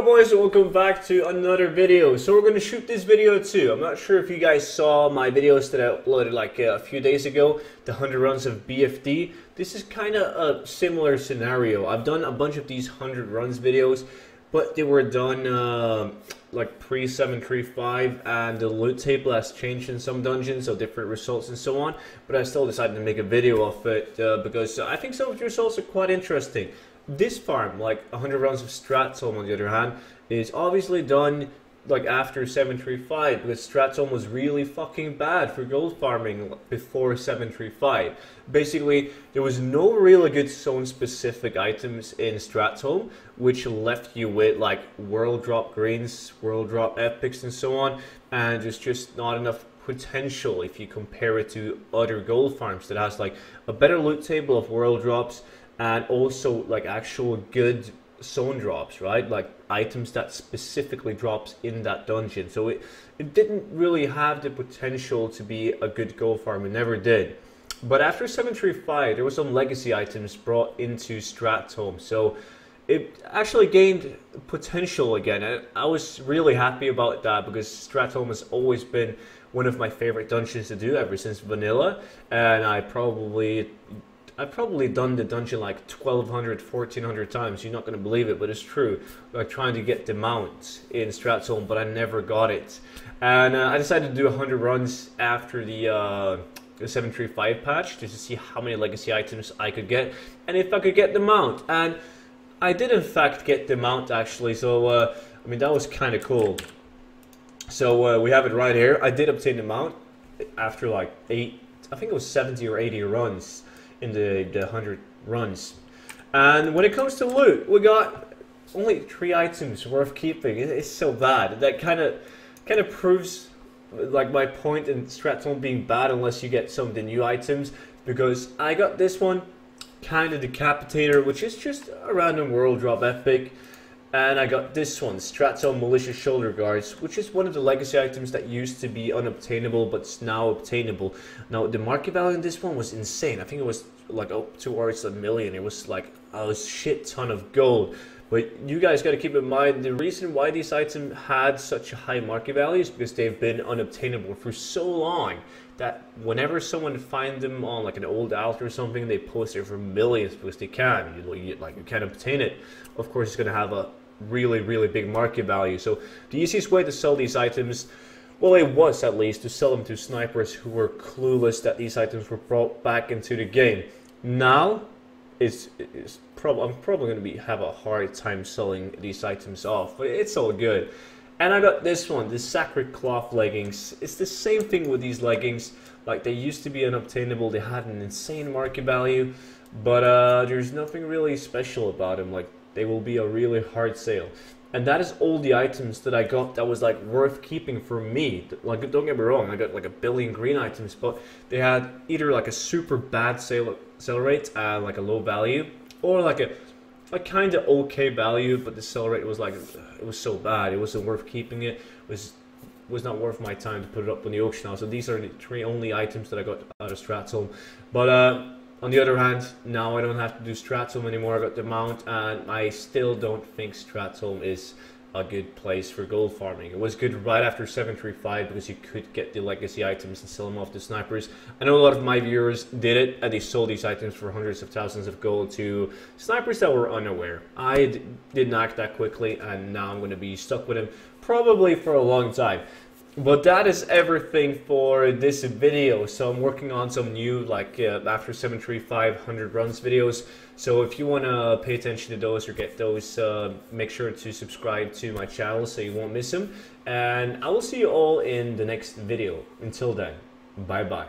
boys, welcome back to another video. So we're going to shoot this video too. I'm not sure if you guys saw my videos that I uploaded like a few days ago, the 100 runs of BFD. This is kind of a similar scenario. I've done a bunch of these 100 runs videos, but they were done like pre-735, and the loot table has changed in some dungeons, so different results and so on. But I still decided to make a video of it because I think some of the results are quite interesting. This farm, like 100 rounds of Stratholme on the other hand, is obviously done like after 735, because Stratholme was really fucking bad for gold farming before 735. Basically, there was no really good zone specific items in Stratholme, which left you with like world drop greens, world drop epics and so on, and there's just not enough potential if you compare it to other gold farms that has like a better loot table of world drops and also like actual good zone drops, right? Like items that specifically drops in that dungeon. So it didn't really have the potential to be a good gold farm. It never did. But after 735, there were some legacy items brought into Stratholme, so it actually gained potential again, and I was really happy about that because Stratholme has always been one of my favorite dungeons to do ever since vanilla, and I've probably done the dungeon like 1200, 1400 times. You're not going to believe it, but it's true. Like trying to get the mount in Stratholme, but I never got it. And I decided to do 100 runs after the 735 patch just to see how many legacy items I could get and if I could get the mount. And I did in fact get the mount actually, so I mean that was kind of cool. So we have it right here. I did obtain the mount after like I think it was 70 or 80 runs in the 100 runs. And when it comes to loot, we got only 3 items worth keeping. It's so bad. That kind of proves like my point in Stratholme being bad unless you get some of the new items, because I got this one, kind of Decapitator, which is just a random world drop epic. And I got this one, Stratholme Malicious Shoulder Guards, which is one of the legacy items that used to be unobtainable, but it's now obtainable. Now, the market value in this one was insane. I think it was like up towards $1 million. It was like a shit ton of gold. But you guys got to keep in mind, the reason why these items had such a high market value is because they've been unobtainable for so long that whenever someone finds them on like an old alt or something, they post it for millions because they can. You can't obtain it. Of course, it's going to have a really big market value. So the easiest way to sell these items, well, it was at least, to sell them to snipers who were clueless that these items were brought back into the game. Now I'm probably going to have a hard time selling these items off, but it's all good. And I got this one, the Sacred Cloth leggings. It's the same thing with these leggings. Like, they used to be unobtainable, they had an insane market value, but there's nothing really special about them. Like, they will be a really hard sale. And that is all the items that I got that was like worth keeping for me. Like, don't get me wrong, I got like 1 billion green items, but they had either like a super bad sale rate, like a low value, or like a kind of okay value, but the sell rate was like, it was so bad, it wasn't worth keeping it. It was not worth my time to put it up on the auction house. So these are the 3 only items that I got out of Stratholme. But on the other hand, now I don't have to do Stratholme anymore. I got the mount, and I still don't think Stratholme is a good place for gold farming. It was good right after 735 because you could get the legacy items and sell them off to snipers. I know a lot of my viewers did it, and they sold these items for hundreds of thousands of gold to snipers that were unaware. I didn't act that quickly, and now I'm going to be stuck with them probably for a long time. But that is everything for this video. So I'm working on some new, like after 735 100 runs videos. So if you want to pay attention to those or get those, make sure to subscribe to my channel so you won't miss them. And I will see you all in the next video. Until then, bye bye.